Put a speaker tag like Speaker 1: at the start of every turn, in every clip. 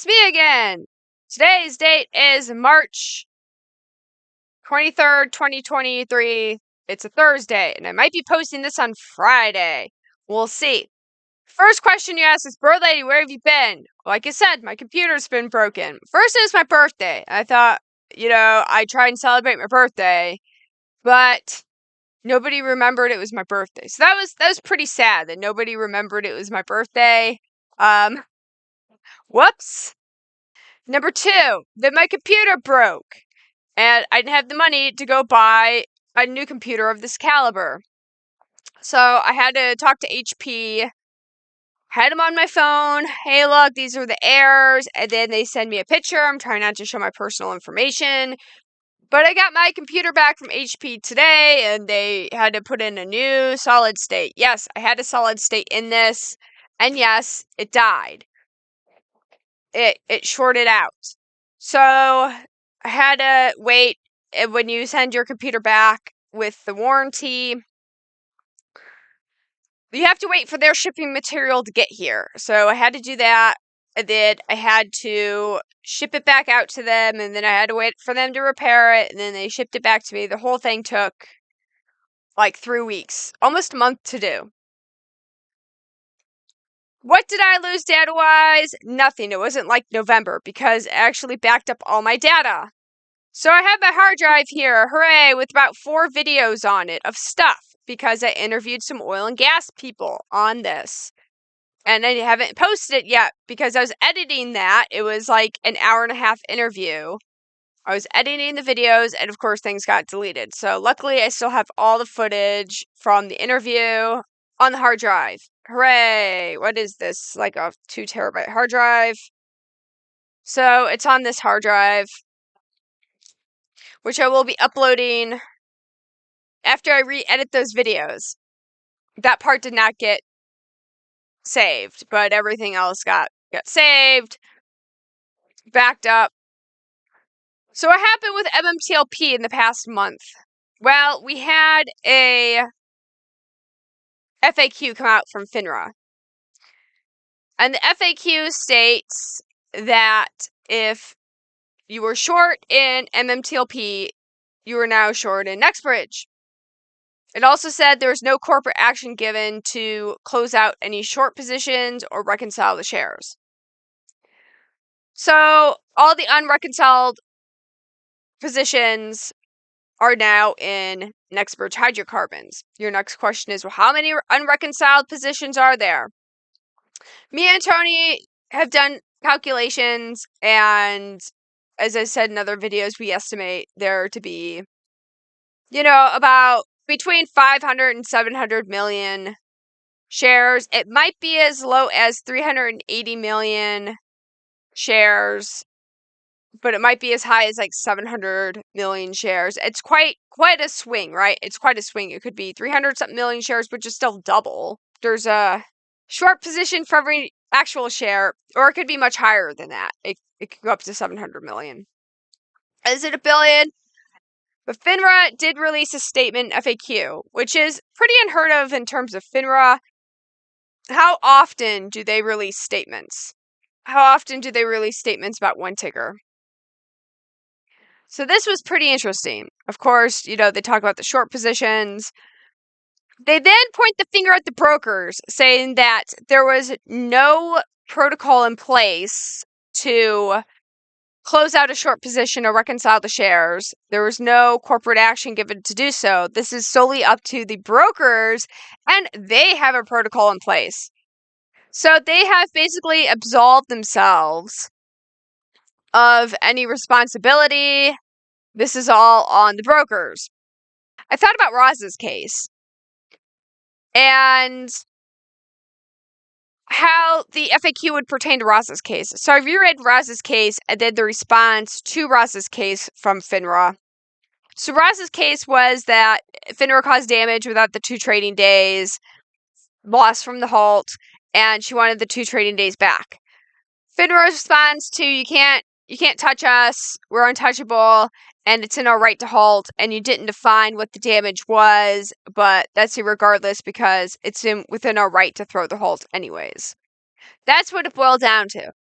Speaker 1: it's me again. Today's date is March 23rd, 2023. It's a Thursday, and I might be posting this on Friday. We'll see. First question you ask is, Bird Lady, where have you been? Like I said, my computer's been broken. First, it was my birthday. I thought, I'd try and celebrate my birthday, but nobody remembered it was my birthday. So that was pretty sad that nobody remembered it was my birthday. Whoops. Number two, that my computer broke, and I didn't have the money to go buy a new computer of this caliber. So I had to talk to HP, had them on my phone. Hey, look, these are the errors. And then they send me a picture. I'm trying not to show my personal information. But I got my computer back from HP today, and they had to put in a new solid state. Yes, I had a solid state in this, and yes, it died. It shorted out. So I had to wait. When you send your computer back with the warranty, you have to wait for their shipping material to get here. So I had to do that, and then I had to ship it back out to them, and then I had to wait for them to repair it, and then they shipped it back to me. The whole thing took like 3 weeks, almost a month to do. What did I lose data-wise? Nothing. It wasn't like November, because it actually backed up all my data. So I have my hard drive here, hooray, with about 4 videos on it of stuff, because I interviewed some oil and gas people on this. And I haven't posted it yet, because I was editing that. It was like an hour-and-a-half interview. I was editing the videos, and of course things got deleted. So luckily I still have all the footage from the interview on the hard drive. Hooray! What is this? Like a 2 terabyte hard drive. So it's on this hard drive, which I will be uploading after I re-edit those videos. That part did not get saved, but everything else got saved, backed up. So what happened with MMTLP in the past month? Well, we had a FAQ come out from FINRA. And the FAQ states that if you were short in MMTLP, you are now short in NextBridge. It also said there was no corporate action given to close out any short positions or reconcile the shares. So all the unreconciled positions are now in NextBridge Hydrocarbons. Your next question is, well, how many unreconciled positions are there? Me and Tony have done calculations, and as I said in other videos, we estimate there to be, about between 500 and 700 million shares. It might be as low as 380 million shares, but it might be as high as like 700 million shares. It's quite a swing, right? It's quite a swing. It could be 300 something million shares, which is still double. There's a short position for every actual share, or it could be much higher than that. It could go up to 700 million. Is it a billion? But FINRA did release a statement FAQ, which is pretty unheard of in terms of FINRA. How often do they release statements? How often do they release statements about one ticker? So this was pretty interesting. Of course, they talk about the short positions. They then point the finger at the brokers, saying that there was no protocol in place to close out a short position or reconcile the shares. There was no corporate action given to do so. This is solely up to the brokers, and they have a protocol in place. So they have basically absolved themselves of any responsibility. This is all on the brokers. I thought about Roz's case and how the FAQ would pertain to Roz's case. So I've reread Roz's case and then the response to Roz's case from FINRA. So Roz's case was that FINRA caused damage without the 2 trading days, loss from the halt, and she wanted the 2 trading days back. FINRA's response to, you can't touch us, we're untouchable, and it's in our right to halt, and you didn't define what the damage was, but that's irregardless because it's within our right to throw the halt anyways. That's what it boiled down to.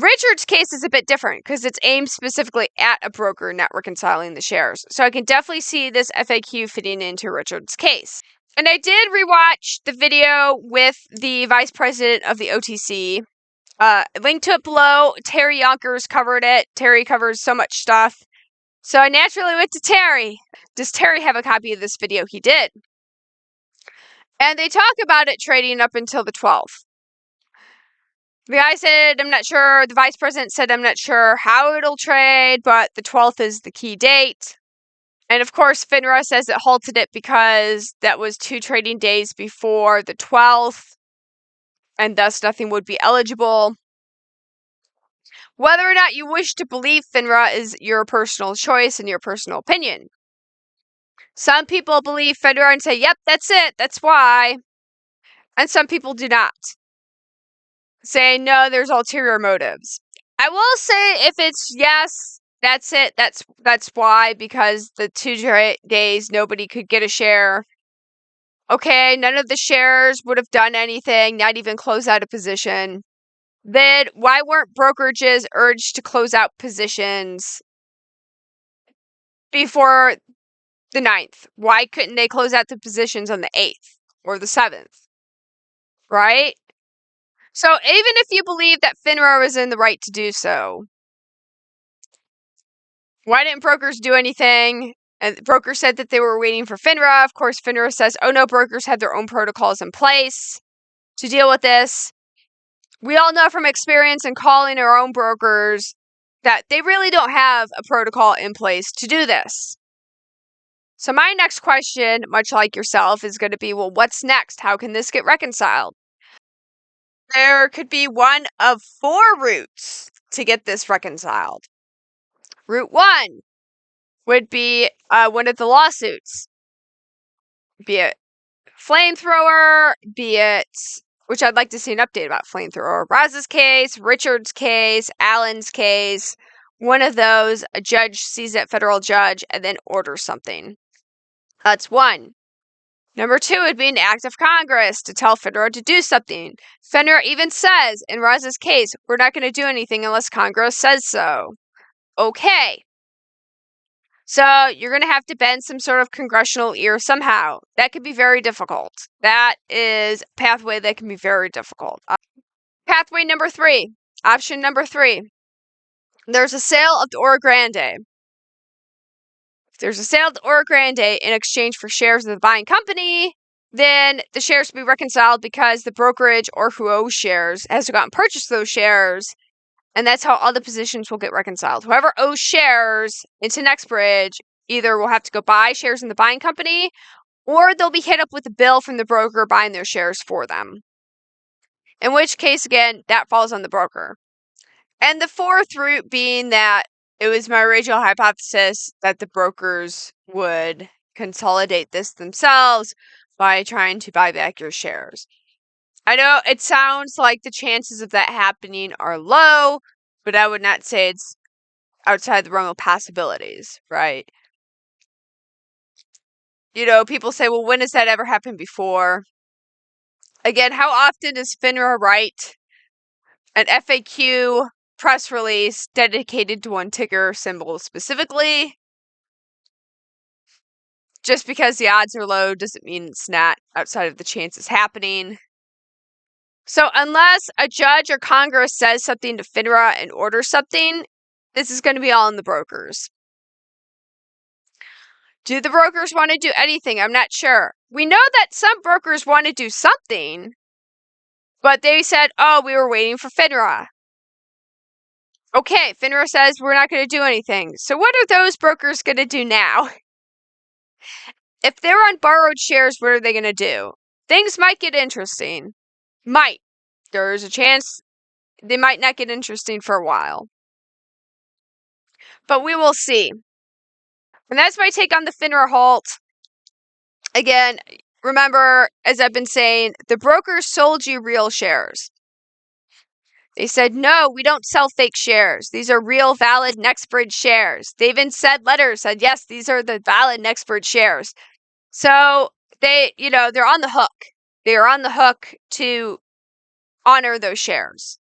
Speaker 1: Richard's case is a bit different because it's aimed specifically at a broker not reconciling the shares. So I can definitely see this FAQ fitting into Richard's case. And I did rewatch the video with the vice president of the OTC. Link to it below. Terry Yonkers covered it. Terry covers so much stuff. So I naturally went to Terry. Does Terry have a copy of this video? He did. And they talk about it trading up until the 12th. The guy said, I'm not sure. The vice president said, I'm not sure how it'll trade, but the 12th is the key date. And of course, FINRA says it halted it because that was 2 trading days before the 12th, and thus nothing would be eligible. Whether or not you wish to believe FINRA is your personal choice and your personal opinion. Some people believe FINRA and say, yep, that's it, that's why. And some people do not. Say, no, there's ulterior motives. I will say if it's yes, that's it, that's why, because the 2 days nobody could get a share. Okay, none of the shares would have done anything, not even close out a position. Then why weren't brokerages urged to close out positions before the 9th? Why couldn't they close out the positions on the 8th or the 7th? Right? So even if you believe that FINRA was in the right to do so, why didn't brokers do anything? And brokers said that they were waiting for FINRA. Of course, FINRA says, oh no, brokers had their own protocols in place to deal with this. We all know from experience in calling our own brokers that they really don't have a protocol in place to do this. So my next question, much like yourself, is going to be, well, what's next? How can this get reconciled? There could be one of 4 routes to get this reconciled. Route 1 would be one of the lawsuits, be it flamethrower, be it, which I'd like to see an update about flamethrower, Roz's case, Richard's case, Allen's case, one of those, a judge sees it, federal judge, and then orders something. That's 1. Number 2 would be an act of Congress to tell FINRA to do something. FINRA even says, in Roz's case, we're not going to do anything unless Congress says so. Okay. So you're going to have to bend some sort of congressional ear somehow. That could be very difficult. That is a pathway that can be very difficult. Pathway number 3. Option number 3. There's a sale of the Oro Grande. If there's a sale of the Oro Grande in exchange for shares of the buying company, then the shares will be reconciled because the brokerage or who owes shares has to go out and purchase those shares. And that's how all the positions will get reconciled. Whoever owes shares into NextBridge either will have to go buy shares in the buying company, or they'll be hit up with a bill from the broker buying their shares for them. In which case, again, that falls on the broker. And the 4th route being that it was my original hypothesis that the brokers would consolidate this themselves by trying to buy back your shares. I know it sounds like the chances of that happening are low, but I would not say it's outside the realm of possibilities, right? You know, people say, well, when has that ever happened before? Again, how often does FINRA write an FAQ press release dedicated to one ticker symbol specifically? Just because the odds are low doesn't mean it's not outside of the chances happening. So unless a judge or Congress says something to FINRA and orders something, this is going to be all in the brokers. Do the brokers want to do anything? I'm not sure. We know that some brokers want to do something, but they said, oh, we were waiting for FINRA. Okay, FINRA says we're not going to do anything. So what are those brokers going to do now? If they're on borrowed shares, what are they going to do? Things might get interesting. Might. There's a chance they might not get interesting for a while. But we will see. And that's my take on the FINRA halt. Again, remember, as I've been saying, the brokers sold you real shares. They said, no, we don't sell fake shares. These are real, valid NextBridge shares. They even said letters, said, yes, these are the valid NextBridge shares. So they're on the hook. They are on the hook to honor those shares.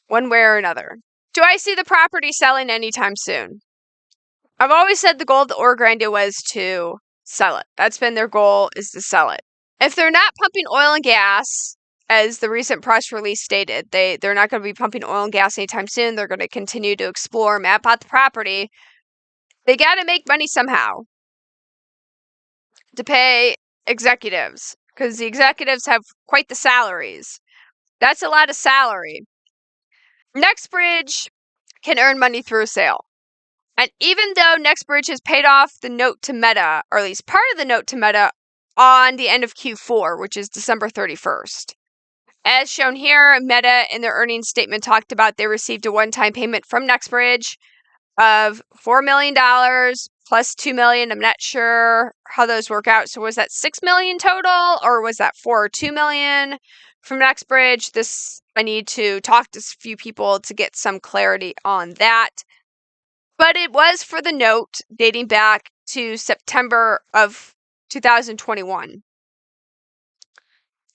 Speaker 1: one way or another. Do I see the property selling anytime soon? I've always said the goal of the Oro Grande was to sell it. That's been their goal, is to sell it. If they're not pumping oil and gas, as the recent press release stated, they're not going to be pumping oil and gas anytime soon. They're going to continue to explore, map out the property. They got to make money somehow to pay executives, because the executives have quite the salaries. That's a lot of salary. NextBridge can earn money through a sale. And even though NextBridge has paid off the note to Meta, or at least part of the note to Meta, on the end of Q4, which is December 31st. As shown here, Meta in their earnings statement talked about they received a one-time payment from NextBridge of $4 million plus $2 million. I'm not sure how those work out. So was that $6 million total, or was that $4 or $2 million from NextBridge? I need to talk to a few people to get some clarity on that. But it was for the note dating back to September of 2021.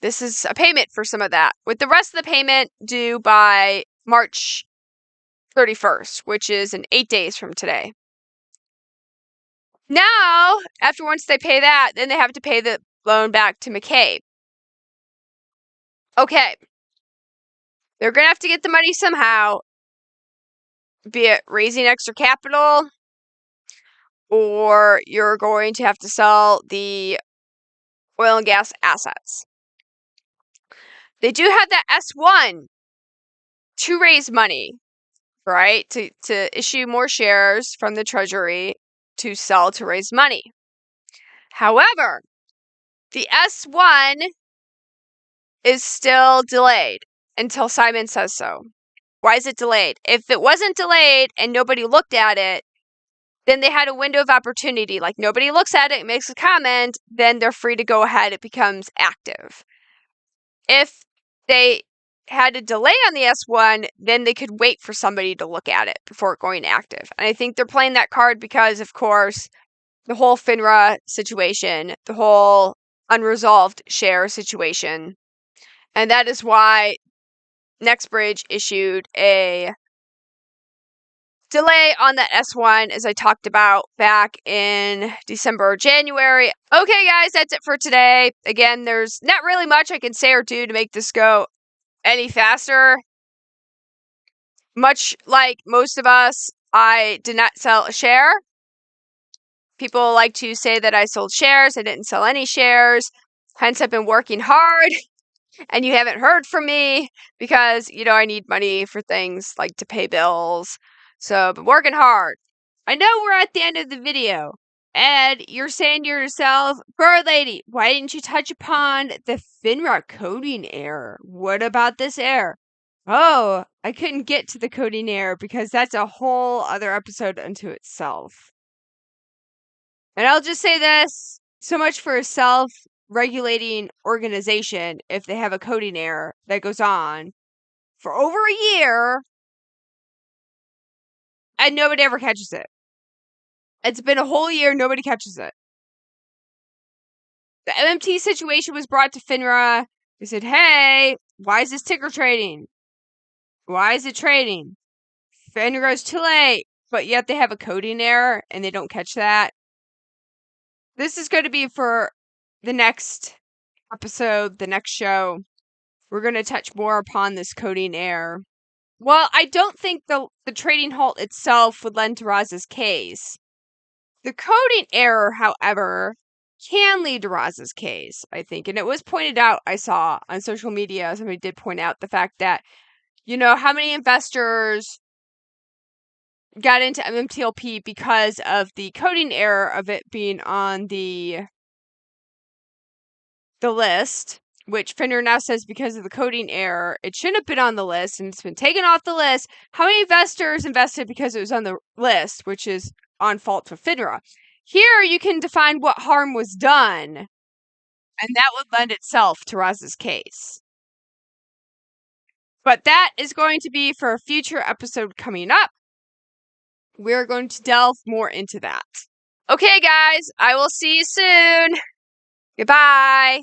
Speaker 1: This is a payment for some of that, with the rest of the payment due by March 31st, which is in 8 days from today. Now, once they pay that, then they have to pay the loan back to McCabe. Okay. They're going to have to get the money somehow, be it raising extra capital, or you're going to have to sell the oil and gas assets. They do have that S1 to raise money, right? To issue more shares from the Treasury to sell to raise money. However, the S1 is still delayed until Simon says so. Why is it delayed? If it wasn't delayed and nobody looked at it, then they had a window of opportunity. Like, nobody looks at it, makes a comment, then they're free to go ahead. It becomes active. If they had a delay on the S1, then they could wait for somebody to look at it before going active. And I think they're playing that card because, of course, the whole FINRA situation, the whole unresolved share situation. And that is why NextBridge issued a delay on that S1, as I talked about back in December or January. Okay, guys, that's it for today. Again, there's not really much I can say or do to make this go any faster. Much like most of us, I did not sell a share. People like to say that I sold shares. I didn't sell any shares. Hence, I've been working hard. And you haven't heard from me because, I need money for things like to pay bills. So I've been working hard. I know we're at the end of the video. And you're saying to yourself, Bird Lady, why didn't you touch upon the FINRA coding error? What about this error? Oh, I couldn't get to the coding error because that's a whole other episode unto itself. And I'll just say this, so much for a self-regulating organization if they have a coding error that goes on for over a year and nobody ever catches it. It's been a whole year, nobody catches it. The MMT situation was brought to FINRA. They said, hey, why is this ticker trading? Why is it trading? FINRA goes too late, but yet they have a coding error and they don't catch that. This is going to be for the next episode, the next show. We're going to touch more upon this coding error. Well, I don't think the trading halt itself would lend to Roz's case. The coding error, however, can lead to Roz's case, I think. And it was pointed out, I saw on social media, somebody did point out the fact that, how many investors got into MMTLP because of the coding error of it being on the list, which FINRA now says because of the coding error, it shouldn't have been on the list and it's been taken off the list. How many investors invested because it was on the list, which is on fault for FINRA? Here you can define what harm was done, and that would lend itself to Roz's case. But that is going to be for a future episode coming up. We're going to delve more into that. Okay, guys, I will see you soon. Goodbye.